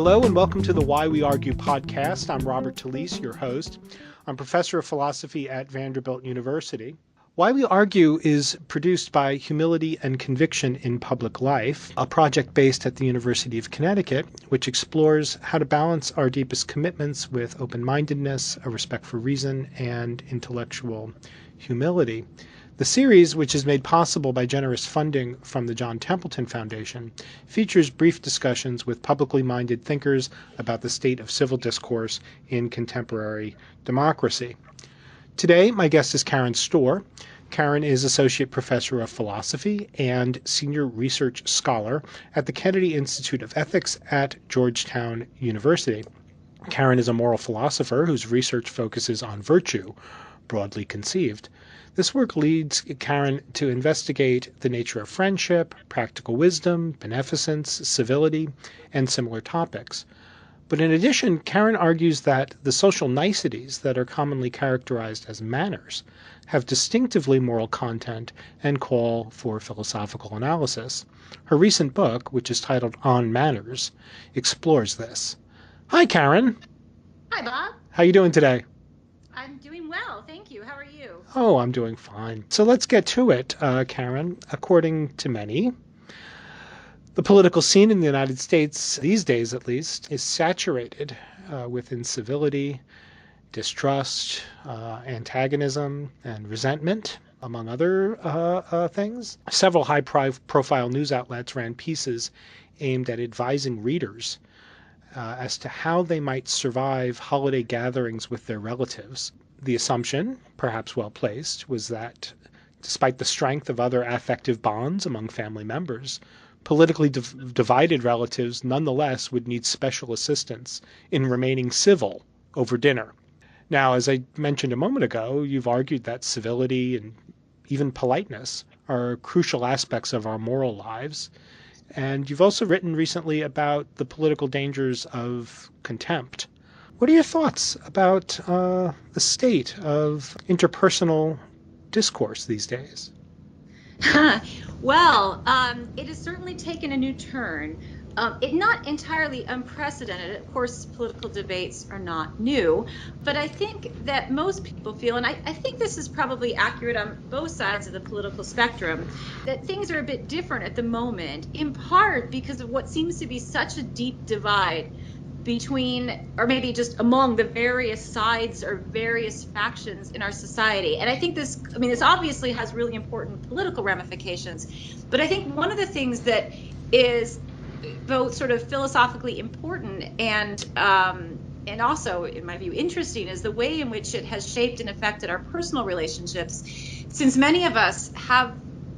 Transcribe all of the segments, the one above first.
Hello and welcome to the Why We Argue podcast. I'm Robert Talese, your host. I'm professor of philosophy at Vanderbilt University. Why We Argue is produced by Humility and Conviction in Public Life, a project based at the University of Connecticut, which explores how to balance our deepest commitments with open-mindedness, a respect for reason, and intellectual humility. The series, which is made possible by generous funding from the John Templeton Foundation, features brief discussions with publicly minded thinkers about the state of civil discourse in contemporary democracy. Today, my guest is Karen Stohr. Karen is Associate Professor of Philosophy and Senior Research Scholar at the Kennedy Institute of Ethics at Georgetown University. Karen is a moral philosopher whose research focuses on virtue, broadly conceived. This work leads Karen to investigate the nature of friendship, practical wisdom, beneficence, civility, and similar topics. But in addition, Karen argues that the social niceties that are commonly characterized as manners have distinctively moral content and call for philosophical analysis. Her recent book, which is titled On Manners, explores this. Hi, Karen. Hi, Bob. How are you doing today? I'm doing well, thank you. How are you? Oh, I'm doing fine. So let's get to it, Karen. According to many, the political scene in the United States, these days at least, is saturated with incivility, distrust, antagonism, and resentment, among other things. Several high-profile news outlets ran pieces aimed at advising readers as to how they might survive holiday gatherings with their relatives. The assumption, perhaps well placed, was that despite the strength of other affective bonds among family members, politically divided relatives nonetheless would need special assistance in remaining civil over dinner. Now, as I mentioned a moment ago, you've argued that civility and even politeness are crucial aspects of our moral lives. And you've also written recently about the political dangers of contempt. What are your thoughts about the state of interpersonal discourse these days? Well, it has certainly taken a new turn. It's not entirely unprecedented. Of course, political debates are not new, but I think that most people feel, and I think this is probably accurate on both sides of the political spectrum, that things are a bit different at the moment, in part because of what seems to be such a deep divide between, or maybe just among, the various sides or various factions in our society. And I think this obviously has really important political ramifications, but I think one of the things that is both sort of philosophically important and also, in my view, interesting is the way in which it has shaped and affected our personal relationships, since many of us have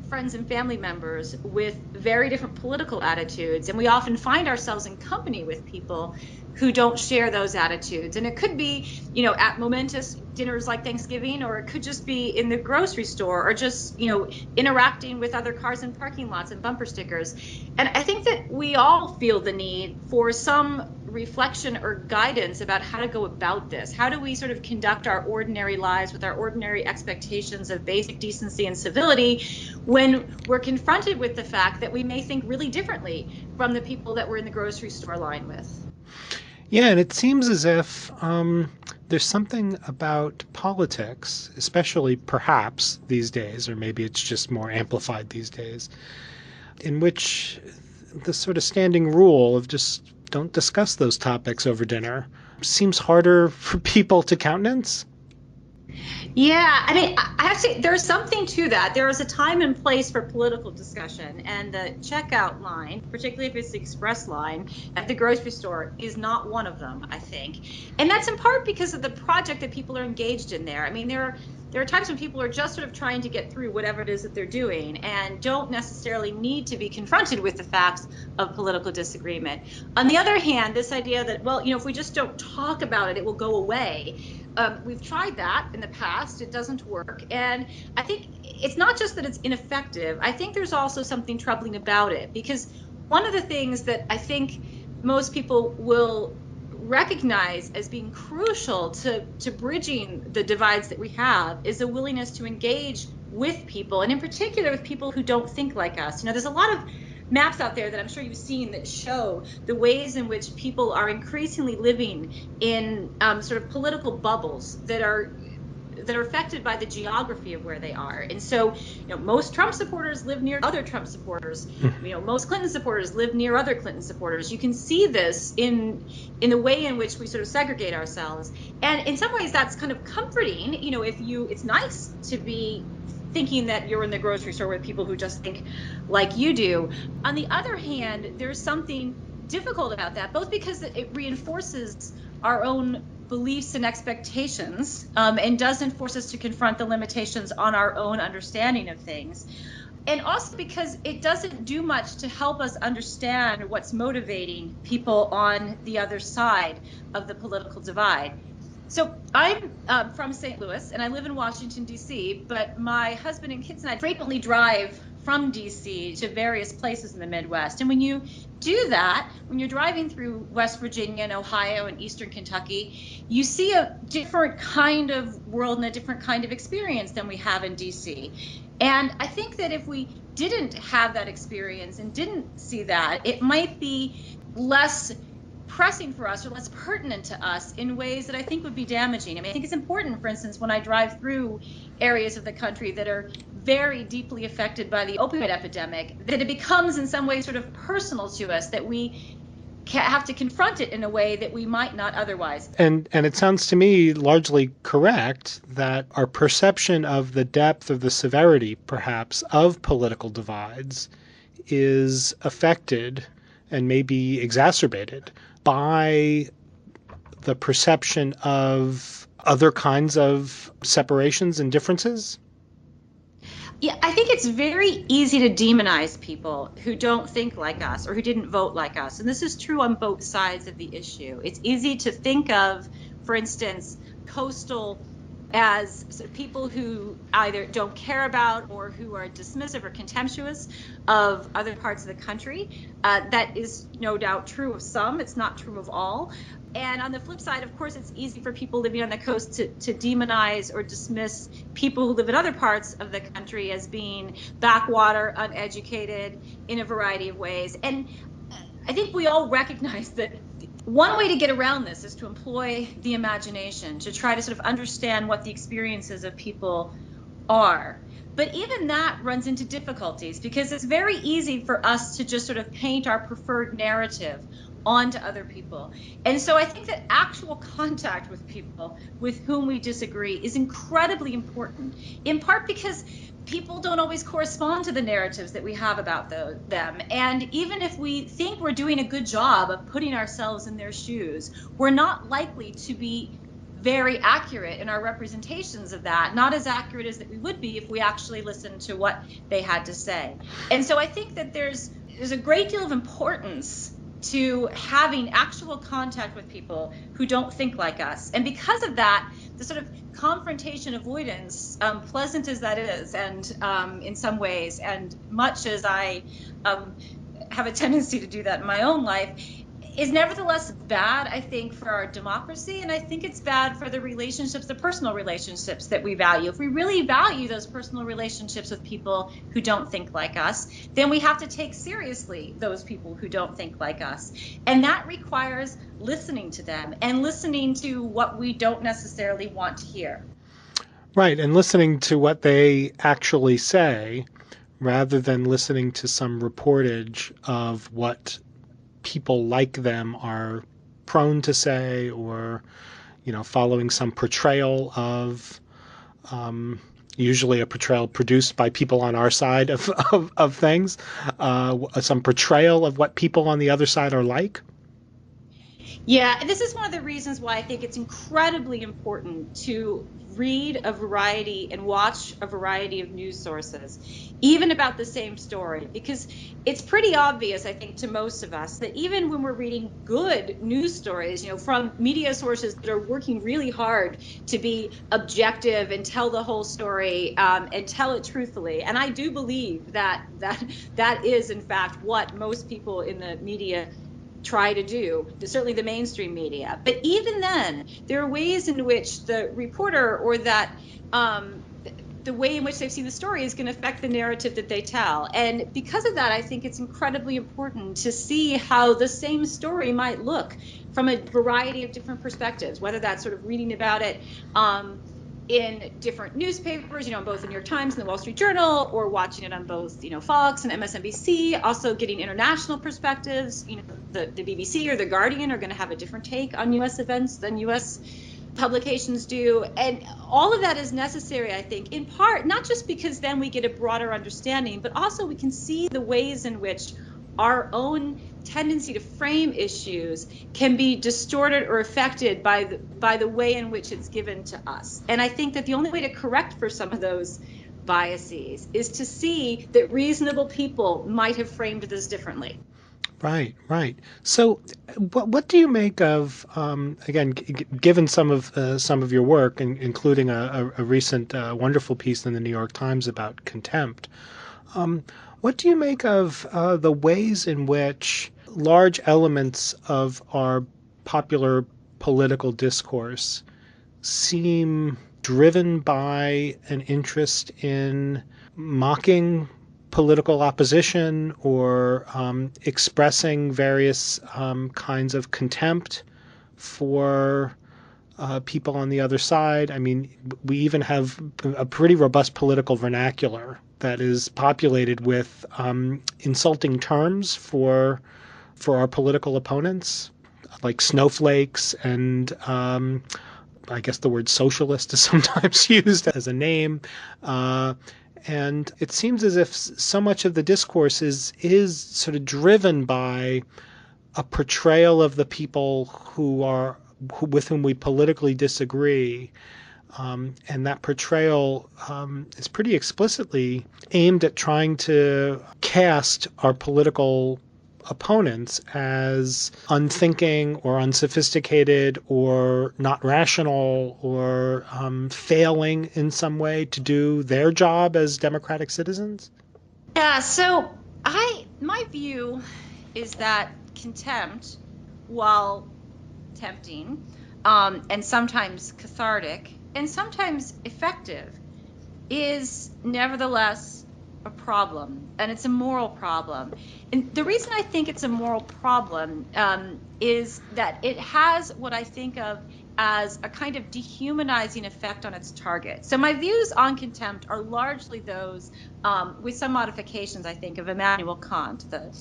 friends and family members with very different political attitudes, and we often find ourselves in company with people who don't share those attitudes. And it could be, at momentous dinners like Thanksgiving, or it could just be in the grocery store, or just, interacting with other cars in parking lots and bumper stickers. And I think that we all feel the need for some reflection or guidance about how to go about this. How do we sort of conduct our ordinary lives with our ordinary expectations of basic decency and civility when we're confronted with the fact that we may think really differently from the people that we're in the grocery store line with? Yeah, and it seems as if there's something about politics, especially perhaps these days, or maybe it's just more amplified these days, in which the sort of standing rule of just don't discuss those topics over dinner seems harder for people to countenance. Yeah, I have to say there's something to that. There is a time and place for political discussion, and the checkout line, particularly if it's the express line at the grocery store, is not one of them, I think. And that's in part because of the project that people are engaged in there. There are times when people are just sort of trying to get through whatever it is that they're doing and don't necessarily need to be confronted with the facts of political disagreement. On the other hand, this idea that, if we just don't talk about it, it will go away. We've tried that in the past. It doesn't work. And I think it's not just that it's ineffective. I think there's also something troubling about it, because one of the things that I think most people will recognize as being crucial to bridging the divides that we have is a willingness to engage with people, and in particular with people who don't think like us. There's a lot of maps out there that I'm sure you've seen that show the ways in which people are increasingly living in sort of political bubbles that are affected by the geography of where they are. And so, most Trump supporters live near other Trump supporters. Most Clinton supporters live near other Clinton supporters. You can see this in the way in which we sort of segregate ourselves. And in some ways, that's kind of comforting. It's nice to be thinking that you're in the grocery store with people who just think like you do. On the other hand, there's something difficult about that, both because it reinforces our own beliefs and expectations, and doesn't force us to confront the limitations on our own understanding of things. And also because it doesn't do much to help us understand what's motivating people on the other side of the political divide. So I'm from St. Louis, and I live in Washington, D.C., but my husband and kids and I frequently drive from D.C. to various places in the Midwest. And when you do that, when you're driving through West Virginia and Ohio and Eastern Kentucky, you see a different kind of world and a different kind of experience than we have in D.C. And I think that if we didn't have that experience and didn't see that, it might be less pressing for us or less pertinent to us in ways that I think would be damaging. I mean, I think it's important, for instance, when I drive through areas of the country that are very deeply affected by the opioid epidemic, that it becomes in some ways sort of personal to us, that we have to confront it in a way that we might not otherwise. And it sounds to me largely correct that our perception of the depth of the severity, perhaps, of political divides is affected and maybe exacerbated by the perception of other kinds of separations and differences? Yeah, I think it's very easy to demonize people who don't think like us or who didn't vote like us. And this is true on both sides of the issue. It's easy to think of, for instance, coastal as sort of people who either don't care about or who are dismissive or contemptuous of other parts of the country. That is no doubt true of some. It's not true of all. And on the flip side, of course, it's easy for people living on the coast to demonize or dismiss people who live in other parts of the country as being backwater, uneducated in a variety of ways. And I think we all recognize that one way to get around this is to employ the imagination, to try to sort of understand what the experiences of people are. But even that runs into difficulties because it's very easy for us to just sort of paint our preferred narrative onto other people. And so I think that actual contact with people with whom we disagree is incredibly important, in part because people don't always correspond to the narratives that we have about them. And even if we think we're doing a good job of putting ourselves in their shoes, we're not likely to be very accurate in our representations of that, not as accurate as that we would be if we actually listened to what they had to say. And so I think that there's a great deal of importance to having actual contact with people who don't think like us. And because of that, the sort of confrontation avoidance, pleasant as that is, and in some ways, and much as I have a tendency to do that in my own life, is nevertheless bad, I think, for our democracy. And I think it's bad for the relationships, the personal relationships that we value. If we really value those personal relationships with people who don't think like us, then we have to take seriously those people who don't think like us. And that requires listening to them and listening to what we don't necessarily want to hear. Right, and listening to what they actually say rather than listening to some reportage of what people like them are prone to say, or following some portrayal of usually a portrayal produced by people on our side of things, some portrayal of what people on the other side are like. Yeah, and this is one of the reasons why I think it's incredibly important to read a variety and watch a variety of news sources, even about the same story, because it's pretty obvious, I think, to most of us that even when we're reading good news stories, from media sources that are working really hard to be objective and tell the whole story, and tell it truthfully, and I do believe that is, in fact, what most people in the media try to do, certainly the mainstream media. But even then, there are ways in which the reporter or that the way in which they've seen the story is going to affect the narrative that they tell. And because of that, I think it's incredibly important to see how the same story might look from a variety of different perspectives, whether that's sort of reading about it in different newspapers, both the New York Times and the Wall Street Journal, or watching it on both, Fox and MSNBC, also getting international perspectives. The BBC or the Guardian are going to have a different take on U.S. events than U.S. publications do. And all of that is necessary, I think, in part, not just because then we get a broader understanding, but also we can see the ways in which our own tendency to frame issues can be distorted or affected by the way in which it's given to us. And I think that the only way to correct for some of those biases is to see that reasonable people might have framed this differently. Right, right. So, what do you make of again, given some of your work, including a recent wonderful piece in the New York Times about contempt? What do you make of the ways in which large elements of our popular political discourse seem driven by an interest in mocking political opposition or expressing various kinds of contempt for people on the other side? I mean, we even have a pretty robust political vernacular that is populated with insulting terms for our political opponents, like snowflakes, and I guess the word socialist is sometimes used as a name. And it seems as if so much of the discourse is sort of driven by a portrayal of the people with whom we politically disagree. And that portrayal is pretty explicitly aimed at trying to cast our political opponents as unthinking or unsophisticated or not rational or failing in some way to do their job as democratic citizens? Yeah, so my view is that contempt, while tempting, and sometimes cathartic, and sometimes effective, is nevertheless a problem, and it's a moral problem. And the reason I think it's a moral problem is that it has what I think of as a kind of dehumanizing effect on its target. So my views on contempt are largely those, with some modifications, I think, of Immanuel Kant, the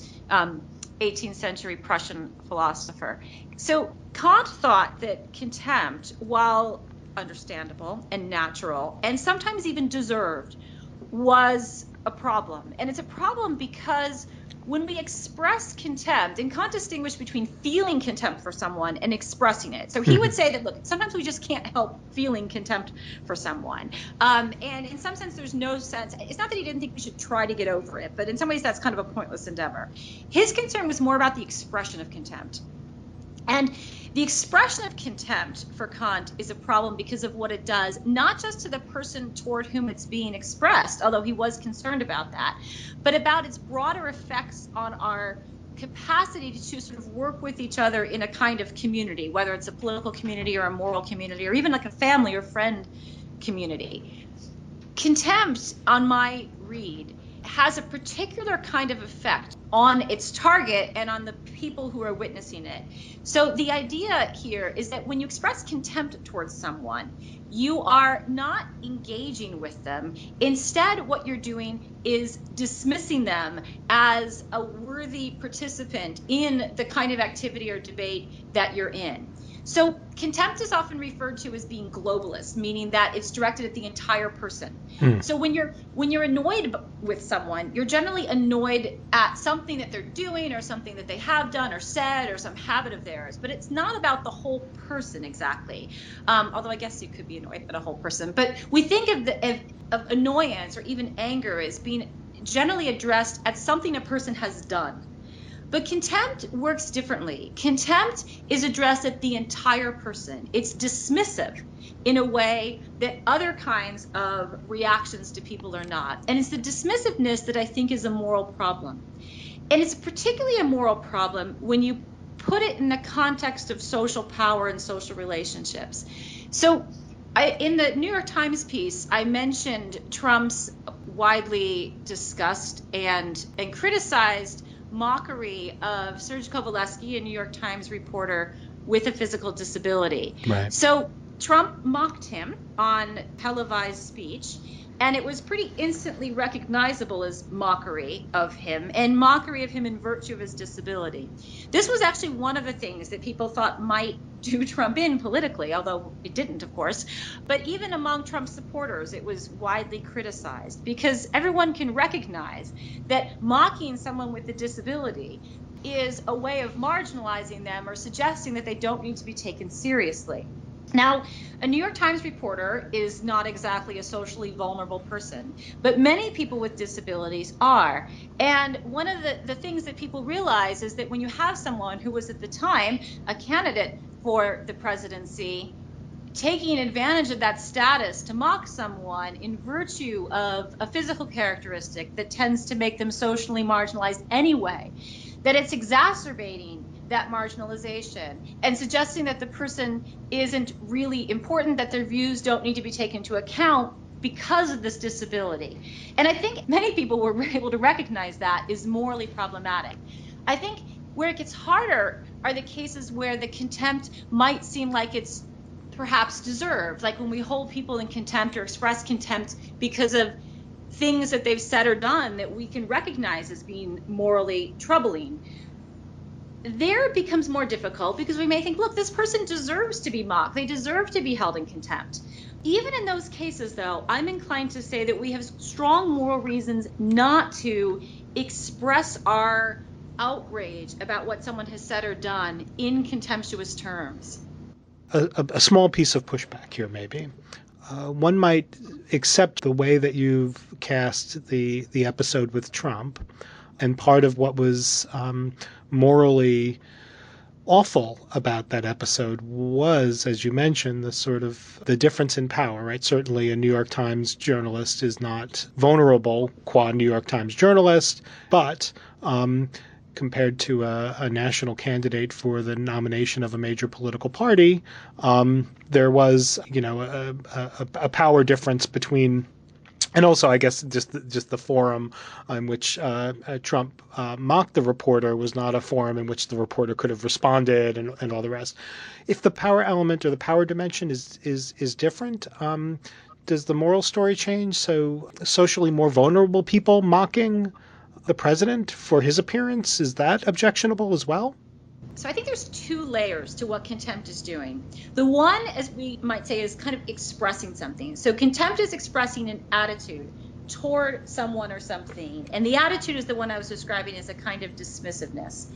18th century Prussian philosopher. So Kant thought that contempt, while understandable and natural and sometimes even deserved, was a problem. And it's a problem because when we express contempt, and Kant distinguished between feeling contempt for someone and expressing it. So he would say that, look, sometimes we just can't help feeling contempt for someone. And in some sense, there's no sense. It's not that he didn't think we should try to get over it, but in some ways, that's kind of a pointless endeavor. His concern was more about the expression of contempt. And the expression of contempt for Kant is a problem because of what it does, not just to the person toward whom it's being expressed, although he was concerned about that, but about its broader effects on our capacity to sort of work with each other in a kind of community, whether it's a political community or a moral community or even like a family or friend community. Contempt, on my read, has a particular kind of effect on its target and on the people who are witnessing it. So the idea here is that when you express contempt towards someone, you are not engaging with them. Instead, what you're doing is dismissing them as a worthy participant in the kind of activity or debate that you're in. So contempt is often referred to as being globalist, meaning that it's directed at the entire person. So when you're annoyed with someone, you're generally annoyed at something that they're doing or something that they have done or said or some habit of theirs. But it's not about the whole person exactly, although I guess you could be annoyed at a whole person. But we think of annoyance or even anger as being generally addressed at something a person has done. But contempt works differently. Contempt is addressed at the entire person. It's dismissive in a way that other kinds of reactions to people are not. And it's the dismissiveness that I think is a moral problem. And it's particularly a moral problem when you put it in the context of social power and social relationships. So In the New York Times piece, I mentioned Trump's widely discussed and criticized mockery of Serge Kovaleski, a New York Times reporter with a physical disability. Right. So Trump mocked him on televised speech, and it was pretty instantly recognizable as mockery of him and mockery of him in virtue of his disability. This was actually one of the things that people thought might do Trump in politically, although it didn't, of course. But even among Trump supporters, it was widely criticized because everyone can recognize that mocking someone with a disability is a way of marginalizing them or suggesting that they don't need to be taken seriously. Now, a New York Times reporter is not exactly a socially vulnerable person, but many people with disabilities are. And one of the things that people realize is that when you have someone who was at the time a candidate for the presidency, taking advantage of that status to mock someone in virtue of a physical characteristic that tends to make them socially marginalized anyway, that it's exacerbating that marginalization and suggesting that the person isn't really important, that their views don't need to be taken into account because of this disability. And I think many people were able to recognize that is morally problematic. I think where it gets harder are the cases where the contempt might seem like it's perhaps deserved, like when we hold people in contempt or express contempt because of things that they've said or done that we can recognize as being morally troubling. There it becomes more difficult because we may think, look, this person deserves to be mocked. They deserve to be held in contempt. Even in those cases, though, I'm inclined to say that we have strong moral reasons not to express our outrage about what someone has said or done in contemptuous terms. A small piece of pushback here, maybe. One might accept the way that you've cast the episode with Trump, and part of what was morally awful about that episode was, as you mentioned, the difference in power, right? Certainly a New York Times journalist is not vulnerable qua New York Times journalist, but compared to a national candidate for the nomination of a major political party, there was, a power difference between. And also, I guess just the forum in which Trump mocked the reporter was not a forum in which the reporter could have responded and all the rest. If the power element or the power dimension is different, does the moral story change? So socially more vulnerable people mocking the president for his appearance, is that objectionable as well? So I think there's two layers to what contempt is doing. The one, as we might say, is kind of expressing something. So contempt is expressing an attitude toward someone or something. And the attitude is the one I was describing as a kind of dismissiveness.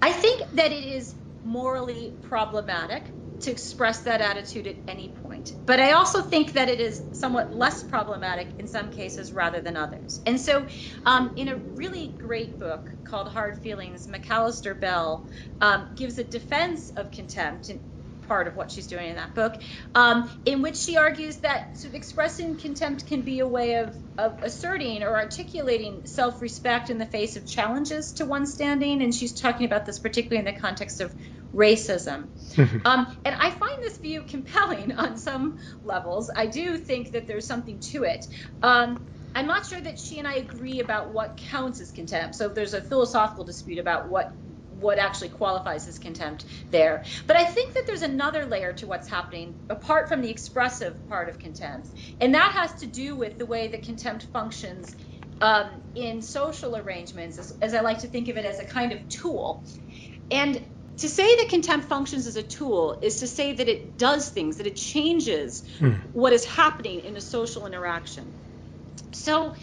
I think that it is morally problematic to express that attitude at any point. But I also think that it is somewhat less problematic in some cases rather than others. And so in a really great book called Hard Feelings, McAllister Bell gives a defense of contempt, and part of what she's doing in that book, in which she argues that sort of expressing contempt can be a way of asserting or articulating self-respect in the face of challenges to one's standing. And she's talking about this particularly in the context of racism. And I find this view compelling on some levels. I do think that there's something to it. I'm not sure that she and I agree about what counts as contempt. So there's a philosophical dispute about what actually qualifies as contempt there. But I think that there's another layer to what's happening apart from the expressive part of contempt. And that has to do with the way that contempt functions in social arrangements, as I like to think of it, as a kind of tool. And to say that contempt functions as a tool is to say that it does things, that it changes what is happening in a social interaction. So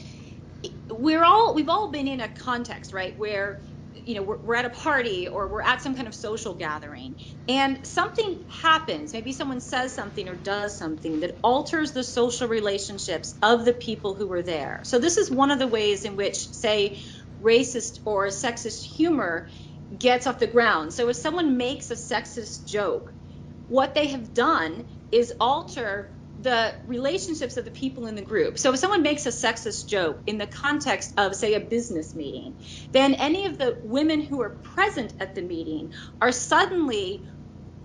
we've all been in a context, right, where we're at a party or we're at some kind of social gathering and something happens. Maybe someone says something or does something that alters the social relationships of the people who were there. So this is one of the ways in which, say, racist or sexist humor gets off the ground. So if someone makes a sexist joke, what they have done is alter the relationships of the people in the group. So if someone makes a sexist joke in the context of, say, a business meeting, then any of the women who are present at the meeting are suddenly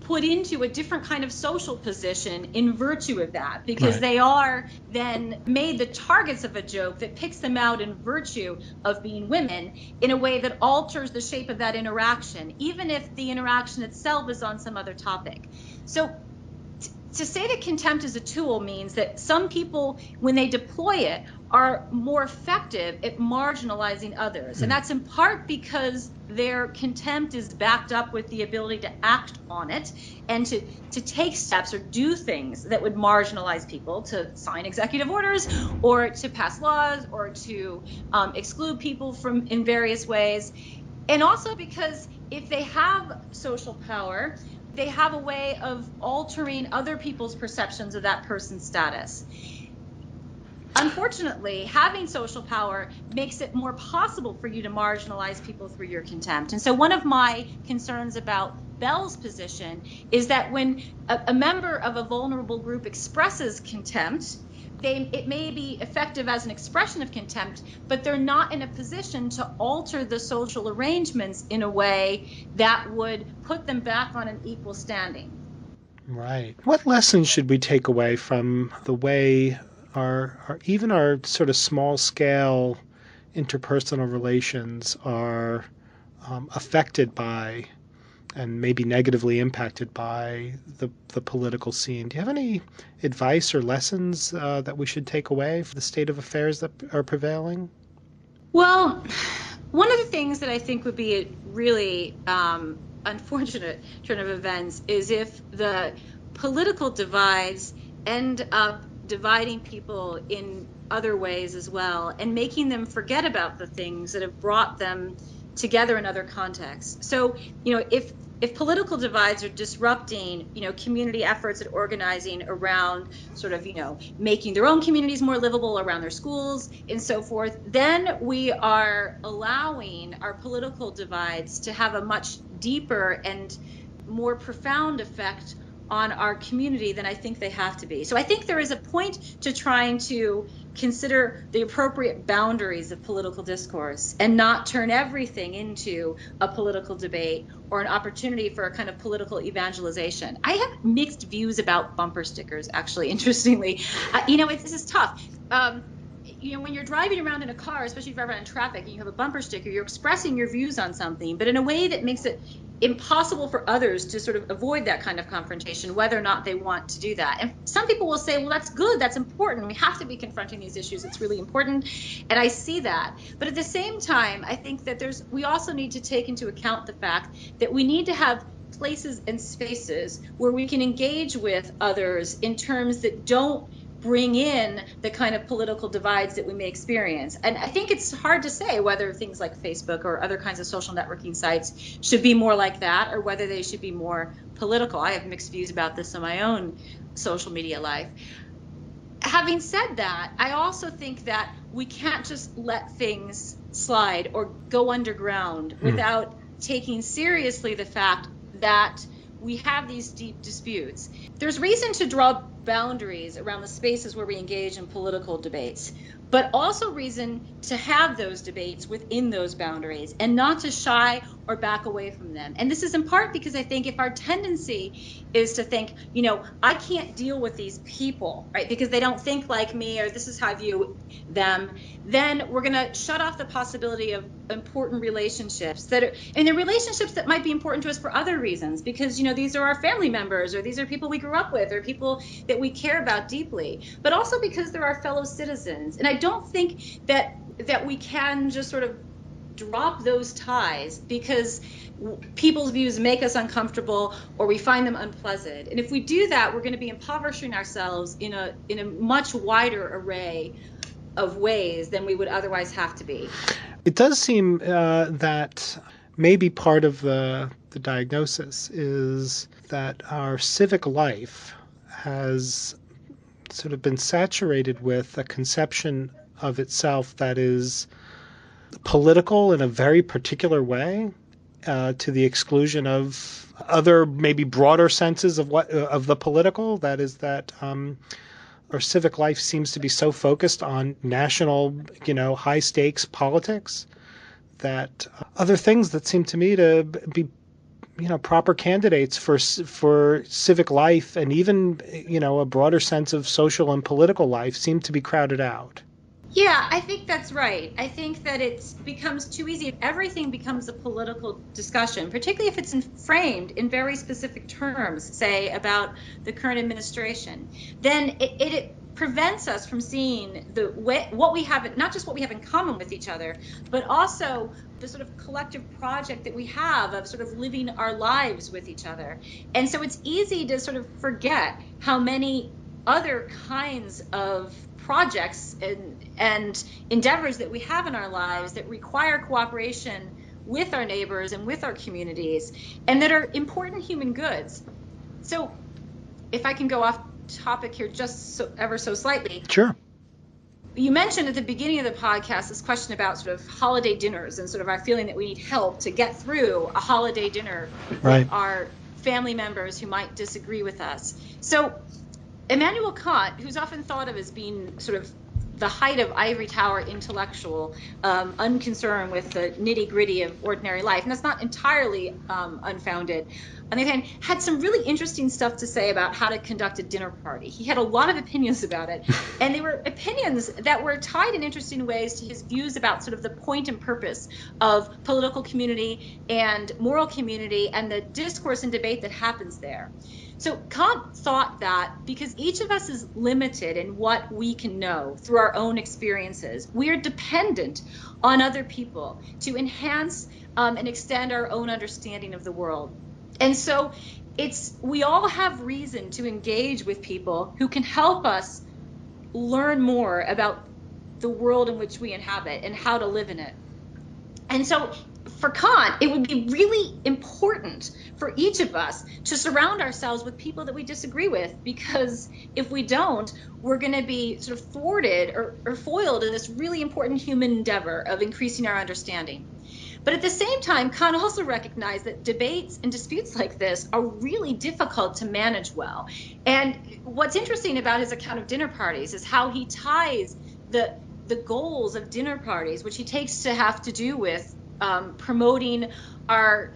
put into a different kind of social position in virtue of that, because Right. they are then made the targets of a joke that picks them out in virtue of being women in a way that alters the shape of that interaction, even if the interaction itself is on some other topic. So to say that contempt is a tool means that some people, when they deploy it, are more effective at marginalizing others. And that's in part because their contempt is backed up with the ability to act on it and to take steps or do things that would marginalize people, to sign executive orders or to pass laws or to exclude people from in various ways. And also because if they have social power, they have a way of altering other people's perceptions of that person's status. Unfortunately, having social power makes it more possible for you to marginalize people through your contempt. And so one of my concerns about Bell's position is that when a member of a vulnerable group expresses contempt, it may be effective as an expression of contempt, but they're not in a position to alter the social arrangements in a way that would put them back on an equal standing. Right. What lessons should we take away from the way even our sort of small scale interpersonal relations are affected by and maybe negatively impacted by the political scene? Do you have any advice or lessons that we should take away for the state of affairs that are prevailing? Well, one of the things that I think would be a really unfortunate turn of events is if the political divides end up dividing people in other ways as well and making them forget about the things that have brought them together in other contexts. So, if political divides are disrupting, community efforts at organizing around sort of, making their own communities more livable around their schools and so forth, then we are allowing our political divides to have a much deeper and more profound effect on our community than I think they have to be. So I think there is a point to trying to consider the appropriate boundaries of political discourse and not turn everything into a political debate or an opportunity for a kind of political evangelization. I have mixed views about bumper stickers, actually, interestingly. This is tough. When you're driving around in a car, especially if you're around in traffic and you have a bumper sticker, you're expressing your views on something, but in a way that makes it impossible for others to sort of avoid that kind of confrontation, whether or not they want to do that. And some people will say, well, that's good, that's important. We have to be confronting these issues. It's really important. And I see that. But at the same time, I think that we also need to take into account the fact that we need to have places and spaces where we can engage with others in terms that don't bring in the kind of political divides that we may experience. And I think it's hard to say whether things like Facebook or other kinds of social networking sites should be more like that or whether they should be more political. I have mixed views about this in my own social media life. Having said that, I also think that we can't just let things slide or go underground without taking seriously the fact that we have these deep disputes. There's reason to draw boundaries around the spaces where we engage in political debates, but also reason to have those debates within those boundaries and not to shy or back away from them. And this is in part because I think if our tendency is to think, I can't deal with these people, right, because they don't think like me or this is how I view them, then we're going to shut off the possibility of important relationships and they're relationships that might be important to us for other reasons, because these are our family members or these are people we grew up with or people that we care about deeply, but also because they're our fellow citizens. And I don't think that we can just sort of drop those ties because people's views make us uncomfortable or we find them unpleasant. And if we do that, we're going to be impoverishing ourselves in a much wider array of ways than we would otherwise have to be. It does seem that maybe part of the diagnosis is that our civic life has sort of been saturated with a conception of itself that is political in a very particular way, to the exclusion of other maybe broader senses of the political. That is that our civic life seems to be so focused on national, high stakes politics that other things that seem to me to be proper candidates for civic life and even, a broader sense of social and political life seem to be crowded out. Yeah, I think that's right. I think that it becomes too easy. If everything becomes a political discussion, particularly if it's framed in very specific terms, say about the current administration, then it prevents us from seeing what we have, not just what we have in common with each other, but also the sort of collective project that we have of sort of living our lives with each other. And so it's easy to sort of forget how many other kinds of projects and endeavors that we have in our lives that require cooperation with our neighbors and with our communities, and that are important human goods. So if I can go off topic here just ever so slightly. Sure. You mentioned at the beginning of the podcast this question about sort of holiday dinners and sort of our feeling that we need help to get through a holiday dinner Right. with our family members who might disagree with us. So Immanuel Kant, who's often thought of as being sort of the height of ivory tower intellectual, unconcerned with the nitty gritty of ordinary life, and that's not entirely unfounded. On the other hand, had some really interesting stuff to say about how to conduct a dinner party. He had a lot of opinions about it, and they were opinions that were tied in interesting ways to his views about sort of the point and purpose of political community and moral community and the discourse and debate that happens there. So Kant thought that because each of us is limited in what we can know through our own experiences, we are dependent on other people to enhance and extend our own understanding of the world. And so we all have reason to engage with people who can help us learn more about the world in which we inhabit and how to live in it. And so for Kant, it would be really important for each of us to surround ourselves with people that we disagree with, because if we don't, we're going to be sort of thwarted or foiled in this really important human endeavor of increasing our understanding. But at the same time, Kant also recognized that debates and disputes like this are really difficult to manage well. And what's interesting about his account of dinner parties is how he ties the goals of dinner parties, which he takes to have to do with promoting our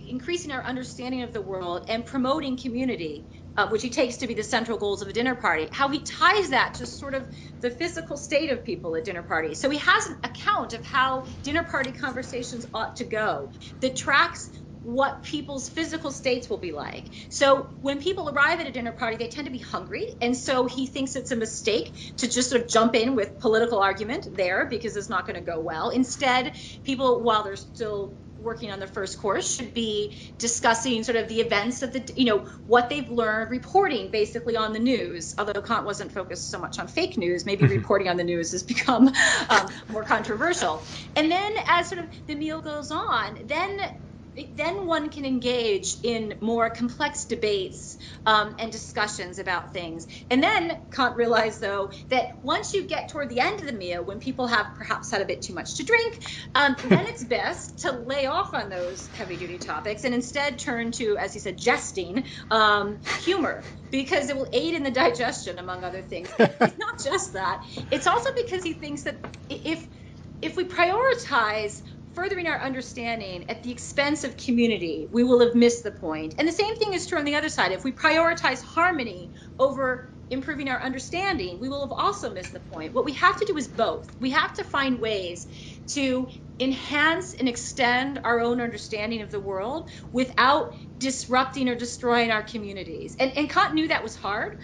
increasing our understanding of the world and promoting community, which he takes to be the central goals of a dinner party, how he ties that to sort of the physical state of people at dinner parties. So he has an account of how dinner party conversations ought to go that tracks what people's physical states will be like. So when people arrive at a dinner party, they tend to be hungry. And so he thinks it's a mistake to just sort of jump in with political argument there, because it's not going to go well. Instead, people, while they're still working on the first course, should be discussing sort of the events of what they've learned, reporting basically on the news. Although Kant wasn't focused so much on fake news, maybe reporting on the news has become more controversial. And then as sort of the meal goes on, then one can engage in more complex debates and discussions about things. And then Kant realized, though, that once you get toward the end of the meal, when people have perhaps had a bit too much to drink, then it's best to lay off on those heavy-duty topics and instead turn to, as he said, jesting, humor, because it will aid in the digestion, among other things. It's not just that. It's also because he thinks that if we prioritize furthering our understanding at the expense of community, we will have missed the point. And the same thing is true on the other side. If we prioritize harmony over improving our understanding, we will have also missed the point. What we have to do is both. We have to find ways to enhance and extend our own understanding of the world without disrupting or destroying our communities. And Kant knew that was hard.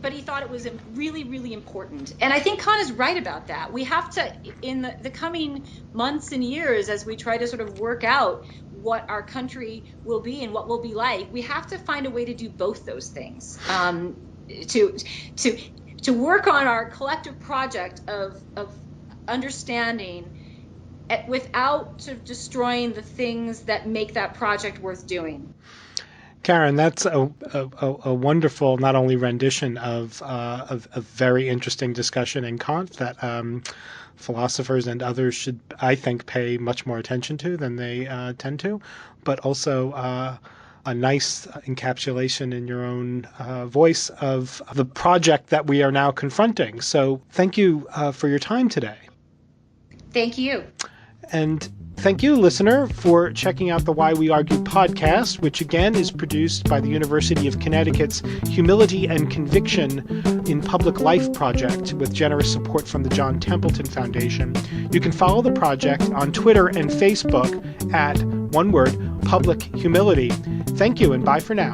But he thought it was really, really important. And I think Kant is right about that. We have to, in the coming months and years, as we try to sort of work out what our country will be and what will be like, we have to find a way to do both those things, to work on our collective project of understanding without sort of destroying the things that make that project worth doing. Karen, that's a wonderful not only rendition of a very interesting discussion in Kant that philosophers and others should, I think, pay much more attention to than they tend to, but also a nice encapsulation in your own voice of the project that we are now confronting. So thank you for your time today. Thank you. And Thank you, listener, for checking out the Why We Argue podcast, which again is produced by the University of Connecticut's Humility and Conviction in Public Life project with generous support from the John Templeton Foundation. You can follow the project on Twitter and Facebook at, one word, Public Humility. Thank you and bye for now.